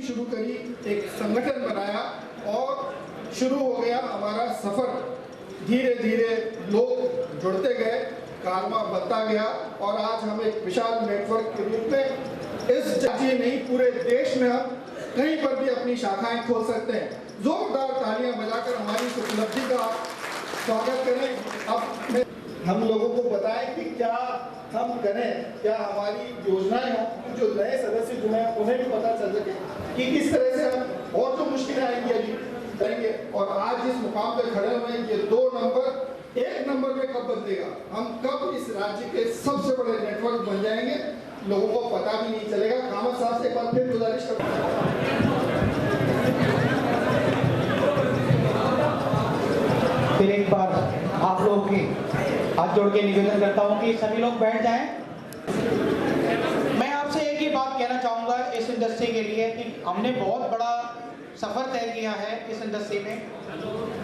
शुरू करी, एक संगठन बनाया और शुरू हो गया हमारा सफ़र। धीरे धीरे लोग जुड़ते गए, कारवां बनता गया और आज हम एक विशाल नेटवर्क के रूप में इस राज्य नहीं पूरे देश में हम कहीं पर भी अपनी शाखाएं खोल सकते हैं। जोरदार तालियां बजाकर हमारी इस उपलब्धि का स्वागत करें। अब हम लोगों को बताएं कि क्या हम करें, क्या हमारी योजनाएं हों, जो नए सदस्य जुड़े हैं उन्हें भी पता चल सके कि किस तरह से हम और जो मुश्किलें आएंगी अभी करेंगे। और आज जिस मुकाम पे खड़े हुए हैं, ये 2 नंबर 1 नंबर में कब बदलेगा, हम कब इस राज्य के सबसे बड़े नेटवर्क बन जाएंगे, लोगों को पता भी नहीं चलेगा। कामत साहब से एक बार फिर गुजारिश करता हूं, फिर एक बार आप लोगों की हाथ जोड़ के निवेदन करता हूं कि सभी लोग बैठ जाएं। मैं आपसे एक ही बात कहना चाहूँगा इस इंडस्ट्री के लिए कि हमने बहुत बड़ा सफ़र तय किया है इस इंडस्ट्री में।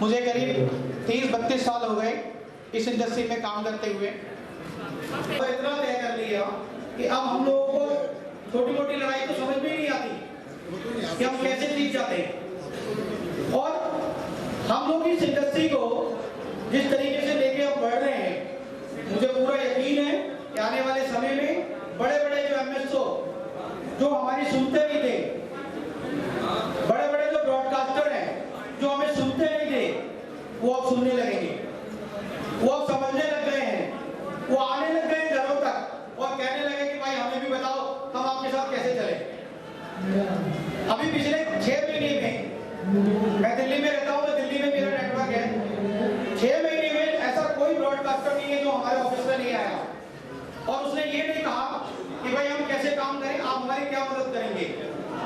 मुझे करीब 30-32 साल हो गए इस इंडस्ट्री में काम करते हुए। तो इतना तय कर लिया कि अब हम लोगों को छोटी मोटी लड़ाई तो समझ में नहीं आती कि हम कैसे जीत जाते हैं। और हम लोग इस इंडस्ट्री को जिस तरीके से लेके हम बढ़ रहे हैं, मुझे पूरा यकीन है कि आने वाले समय में बड़े बड़े जो एमएसओ जो हमारी सुनते नहीं थे, बड़े बड़े जो ब्रॉडकास्टर हैं जो हमें सुनते नहीं थे, वो अब सुनने लगेंगे, वो अब समझने लग गए हैं, वो आने लग गए घरों तक और कहने लगे कि भाई हमें भी बताओ हम आपके साथ कैसे चले। अभी पिछले 6 महीने में, मैं दिल्ली में रहता हूँ तो दिल्ली में मेरा नेटवर्क है, 6 महीने में ऐसा कोई ब्रॉडकास्टर नहीं है जो हमारे ऑफिस में नहीं आया और उसने ये नहीं कहा कि भाई हम कैसे काम करें, आप हमारी क्या मदद करेंगे।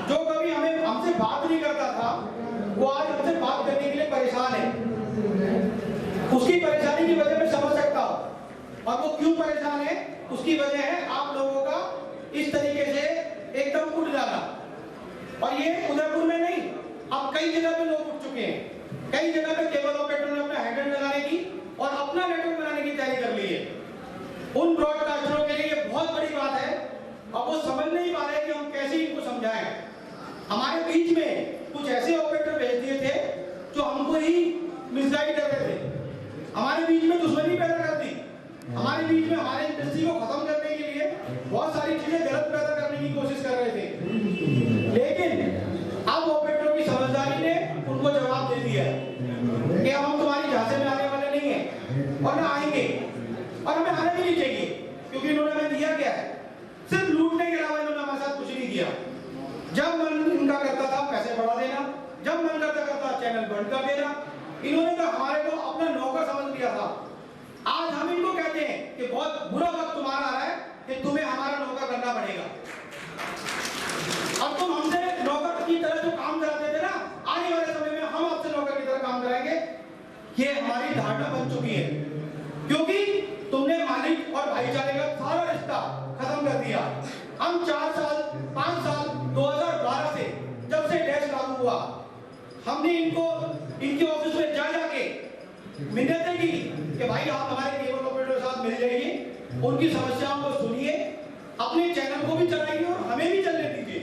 जो कभी हमसे बात नहीं करता था वो आज हमसे बात करने के लिए परेशान है। उसकी परेशानी की वजह मैं समझ सकता हूँ और वो क्यों परेशान है, उसकी वजह है आप लोगों का इस तरीके से एकदम उठ जाना। और ये उदयपुर में नहीं, अब कई जगह पे लोग उठ चुके हैं, कई जगह पे केबल ऑपरेटर ने अपना हैंडल लगाने की और अपना नेटवर्क बनाने की तैयारी कर ली है। उन ब्रॉडकास्टरों के लिए बहुत बड़ी बात है। अब वो समझ नहीं पा रहे कि हम कैसे इनको समझाएं। हमारे बीच में कुछ ऐसे ऑपरेटर भेज दिए थे जो हमको ही मिसगाइड करते थे, हमारे बीच में दुश्मनी पैदा कर दी, हमारे बीच में हमारे इंडस्ट्री को खत्म करने के लिए बहुत सारी चीजें गलत पैदा करने की कोशिश कर रहे थे। लेकिन अब ऑपरेटरों की समझदारी ने उनको जवाब दे दिया है कि हम तुम्हारी झांसे में आने वाले नहीं हैं और ना आएंगे और हमें आना भी नहीं चाहिए, क्योंकि इन्होंने हमें दिया क्या है, सिर्फ लूटने के अलावा इन्होंने हमारे साथ कुछ नहीं किया। जब मन इनका करता था पैसे बढ़ा देना, जब मन करता चैनल बंद कर देना। इन्होंने तो हमारे को अपना नौकर समझ लिया था। आज हम इनको कहते हैं कि बहुत बुरा वक्त तुम्हारा आ रहा है कि तुम्हें हमारा नौकर करना पड़ेगा। अब तुम हमसे नौकर की तरह जो काम कराते थे ना, आने वाले समय में हम आपसे नौकर की तरह काम कराएंगे। ये हमारी धारणा बन चुकी है, क्योंकि तुमने मालिक और भाईचारे का सारा रिश्ता खत्म कर दिया। हम 4 साल 5 साल 2012 से जब से डैश लागू हुआ, हमने इनको इनके ऑफिस में जा जाके मिन्नतें की कि भाई आप हमारे केबल ऑपरेटर के साथ मिल जाइए, उनकी समस्याओं को सुनिए, अपने चैनल को भी चलाइए और हमें भी चलने दीजिए।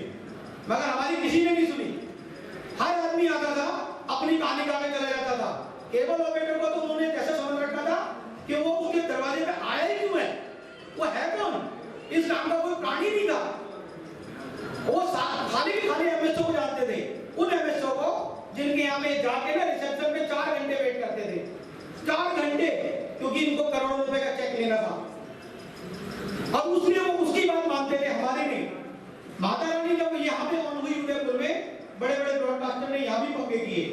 मगर हमारी किसी ने नहीं सुनी। हर आदमी आता था अपनी कहानी गा के चला जाता था। केबल ऑपरेटर को तो उन्होंने कैसे समझ रखा था कि वो उसके दरवाजे पे आया ही क्यों है, वो है कौन, इस नाम का कोई प्राणी नहीं था। वो खाली एमएसओ को जानते थे, उन एमएसओ को जिनके यहाँ पे जाके ना रिसेप्शन पे 4 घंटे वेट करते थे, 4 घंटे, क्योंकि इनको करोड़ों रुपए का चेक लेना था। अब उसने वो उसकी बात मानते थे, हमारी नहीं। माता रानी जब यहाँ पे ऑन हुई उदयपुर में, बड़े बड़े ब्रॉडकास्टर ने यहाँ भी पंगे किए,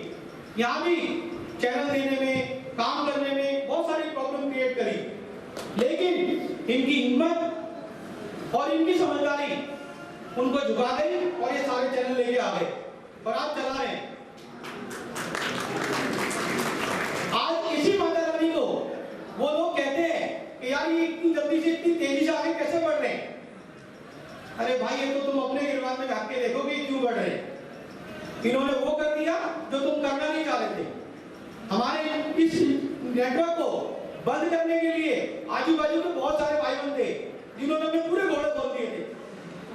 यहाँ भी चैनल देने में, काम करने में बहुत सारी प्रॉब्लम क्रिएट करी। लेकिन इनकी हिम्मत और इनकी समझदारी उनको झुका गई और ये सारे चैनल लेके आ गए और आप चला रहे हैं। आज इसी माता रानी को वो लोग कहते हैं कि यार ये इतनी जल्दी से इतनी तेजी से आगे कैसे बढ़ रहे हैं। अरे भाई ये तो तुम अपने गिरबान में झांक के देखो कि क्यों बढ़ रहे हैं। इन्होंने वो कर दिया जो तुम करना नहीं चाह रहे थे। हमारे इस नेटवर्क को बंद करने के लिए आजू बाजू के बहुत सारे भाई बंद थे जिन्होंने अपने पूरे घोड़े खोल दिए थे।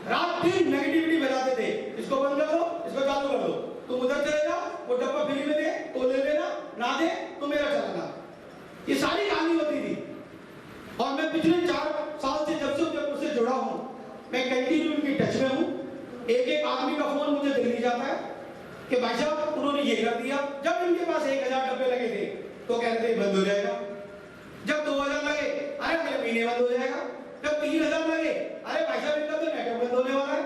रात दिन नेगेटिविटी फैलाते थे, इसको बंद कर दो, इसको आदमी का फोन मुझे दिल्ली जाता है कि भाई साहब उन्होंने ये कर दिया। जब इनके पास 1000 डब्बे लगे थे तो कहते थे बंद हो जाएगा। जब 2000 लगे, अरे अगले महीने बंद हो जाएगा। जब 3000 लगे, अरे भाई साहब इनका तो नेटवर्क बंद होने वाला है।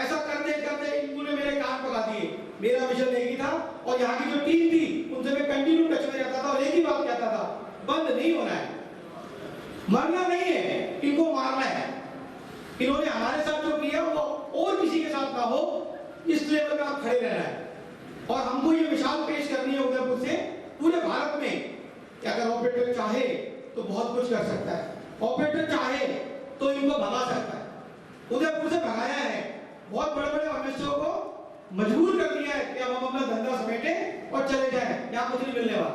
ऐसा करते करते इन्होंने मेरे कान पका दिए। मेरा मिशन एक ही था और यहाँ की जो टीम थी उनसे मैं कंटिन्यू टच में रहता था और एक ही बात कहता था, बंद नहीं होना है, मरना नहीं है, इनको मारना है। इन्होंने हमारे साथ जो किया वो और किसी के साथ ना हो, इस लेवल पे आप खड़े रहना है। और हमको ये मिसाल पेश करनी है उदयपुर से पूरे भारत में कि अगर ऑपरेटर चाहे तो बहुत कुछ कर सकता है, ऑपरेटर चाहे तो इनको भगा सकता है। उदयपुर से भगाया है, बहुत बड़े बड़े ऑफिसरों को मजबूर कर दिया है कि अब हम अपना धंधा समेटे और चले जाएं, यहाँ कुछ नहीं मिलने वाला।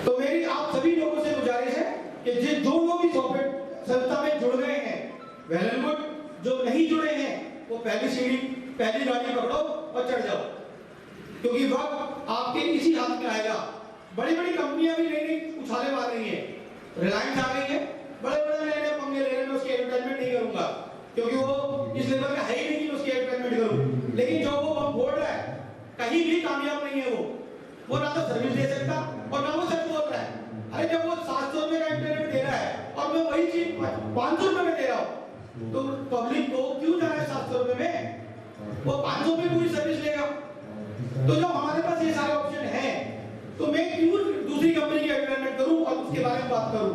तो मेरी आप सभी लोगों से गुजारिश है कि जो लोग इस संस्था में जुड़ गए हैं वेल एंड गुड, जो नहीं जुड़े हैं वो पहली सीढ़ी पहली गाड़ी पकड़ो और चढ़ जाओ, क्योंकि वक्त आपके इसी हाथ में आएगा। बड़ी बड़ी कंपनियां भी नई नई उछाले मार रही है, रिलायंस आ गई है, बड़े बड़े नए नए पंगे ले रहे हैं। मैं उसकी एडवर्टाइजमेंट नहीं करूंगा क्योंकि वो इस लेवल का है ही नहीं कि उसकी एडवर्टाइजमेंट करूं। लेकिन जो वो बम फोड़ रहा है कहीं भी कामयाब नहीं है। वो ना तो सर्विस दे सकता और ना वो सच बोल रहा है। अरे जब वो 700 रुपए का इंटरनेट दे रहा है और मैं वही चीज 500 रुपए में दे रहा हूँ, तो पब्लिक को क्यों जाना है 700 रुपए में? वो 500 में पूरी सर्विस लेगा। तो जब हमारे पास ये सारे ऑप्शन हैं तो मैं क्यों दूसरी कंपनी की एडवर्टाइजमेंट करूं और उसके बारे में बात करूं?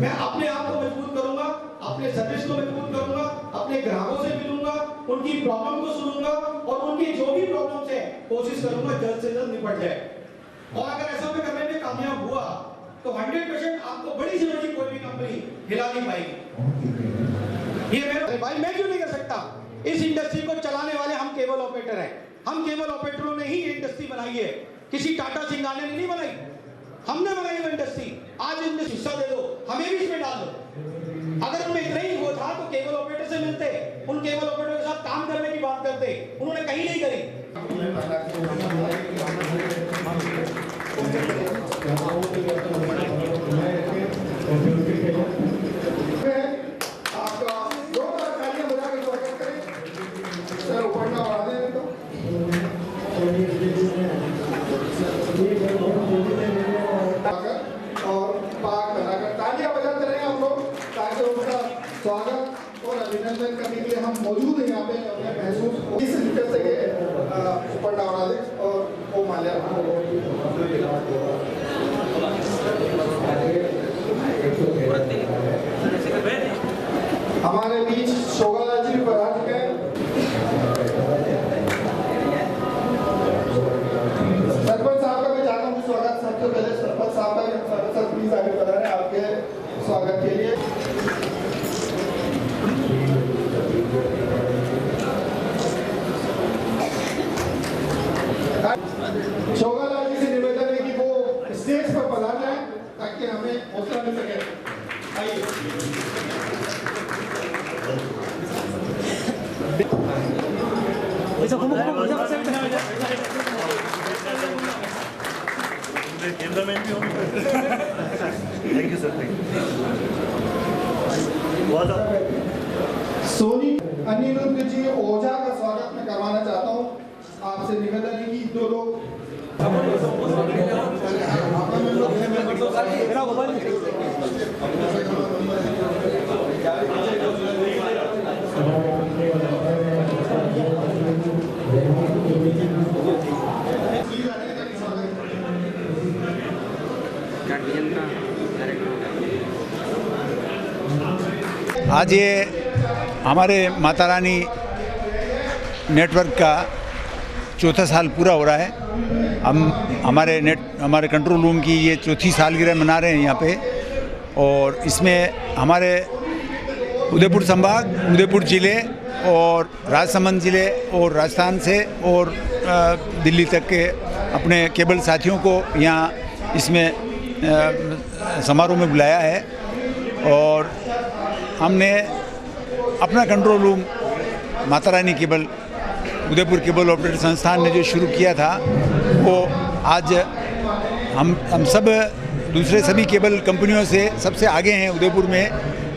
मैं अपने आप को मजबूत करूंगा, अपने सर्विस को मजबूत करूंगा, अपने ग्राहकों से मिलूंगा, उनकी प्रॉब्लम को सुनूंगा और उनकी जो भी प्रॉब्लम्स है कोशिश करूंगा जल्द से जल्द निपट जाए। और अगर ऐसा मैं करने में कामयाब हुआ तो 100% आपको बड़ी से बड़ी कोई भी कंपनी हिला नहीं पाएगी। ये मेरा भाई मैं क्यों नहीं कर सकता? इस इंडस्ट्री को चलाने वाले हम केबल ऑपरेटर हैं। हम केबल ऑपरेटरों ने ही इंडस्ट्री बनाई है, किसी टाटा सिंघानिया ने नहीं बनाई, हमने बनाई वो इंडस्ट्री। आज इनमें हिस्सा दे दो, हमें भी इसमें डाल दो। अगर उनमें इतना ही वो था तो केबल ऑपरेटर से मिलते, उन केबल ऑपरेटर के साथ काम करने की बात करते, उन्होंने कहीं नहीं करी। आपका जोरदार तालियां बजा के स्वागत करें। सर ऊपर ना बढ़ा दें तो और पाक बनाकर तालियां बजाते रहे हम लोग, ताकि उनका स्वागत और अभिनंदन करने के लिए हम मौजूद हैं यहाँ पे। हमें महसूस हो इस तरीके से ये ऊपर ना बढ़ा दें और वो माल्या हमारे बीच शोभालाल जी पधार चुके हैं। सरपंच साहब का भी चाहता हूँ स्वागत। सबसे पहले सरपंच साहब का सर प्लीज आगे बढ़ा रहे आपके स्वागत के लिए। शोभालाल जी से निवेदन है कि वो स्टेज पर पधार जाए ताकि हमें हौसला मिल सके। आइए। Thank you sir, thank you. Soni Aniruddh ji Ojha का स्वागत मैं करवाना चाहता हूँ। आपसे निवेदन है कि दो लोग आज ये हमारे माता रानी नेटवर्क का चौथा साल पूरा हो रहा है। हम हमारे कंट्रोल रूम की ये चौथी सालगिरह मना रहे हैं यहाँ पे। और इसमें हमारे उदयपुर संभाग, उदयपुर ज़िले और राजसमंद ज़िले और राजस्थान से और दिल्ली तक के अपने केबल साथियों को यहाँ इसमें समारोह में बुलाया है। और हमने अपना control room Mata Rani cable Udaipur cable operator संस्थान ने जो शुरू किया था वो आज हम सब दूसरे सभी केबल कंपनियों से सबसे आगे हैं उदयपुर में।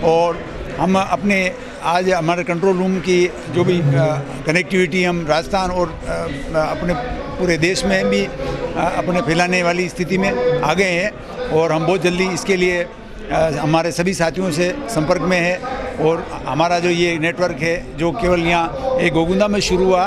और हम अपने आज हमारे कंट्रोल रूम की जो भी कनेक्टिविटी हम राजस्थान और अपने पूरे देश में भी अपने फैलाने वाली स्थिति में आ गए हैं और हम बहुत जल्दी इसके लिए हमारे सभी साथियों से संपर्क में है। और हमारा जो ये नेटवर्क है जो केवल यहाँ एक गोगुंदा में शुरू हुआ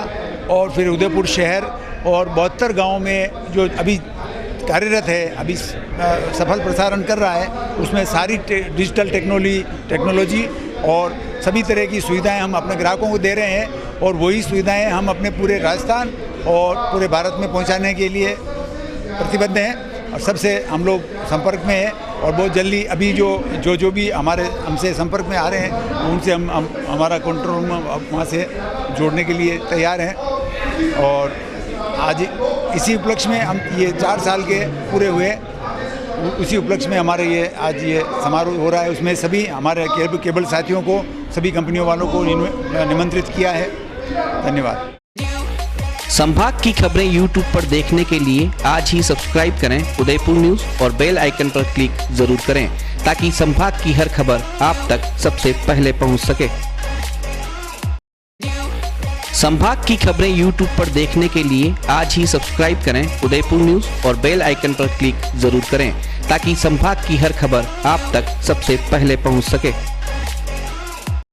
और फिर उदयपुर शहर और 72 गाँव में जो अभी कार्यरत है, अभी सफल प्रसारण कर रहा है, उसमें सारी डिजिटल टेक्नोलॉजी और सभी तरह की सुविधाएं हम अपने ग्राहकों को दे रहे हैं और वही सुविधाएं हम अपने पूरे राजस्थान और पूरे भारत में पहुंचाने के लिए प्रतिबद्ध हैं और सबसे हम लोग संपर्क में हैं और बहुत जल्दी अभी जो भी हमारे हमसे संपर्क में आ रहे हैं उनसे हम हमारा कंट्रोल रूम वहाँ से जोड़ने के लिए तैयार हैं। और आज इसी उपलक्ष्य में हम ये 4 साल के पूरे हुए, उसी उपलक्ष्य में हमारे ये आज ये समारोह हो रहा है। उसमें सभी हमारे केबल साथियों को, सभी कंपनियों वालों को निमंत्रित किया है। धन्यवाद। संभाग की खबरें YouTube पर देखने के लिए आज ही सब्सक्राइब करें उदयपुर न्यूज़ और बेल आइकन पर क्लिक जरूर करें ताकि संभाग की हर खबर आप तक सबसे पहले पहुंच सके। संभाग की खबरें YouTube पर देखने के लिए आज ही सब्सक्राइब करें उदयपुर न्यूज़ और बेल आइकन पर क्लिक जरूर करें ताकि संभाग की हर खबर आप तक सबसे पहले पहुंच सके।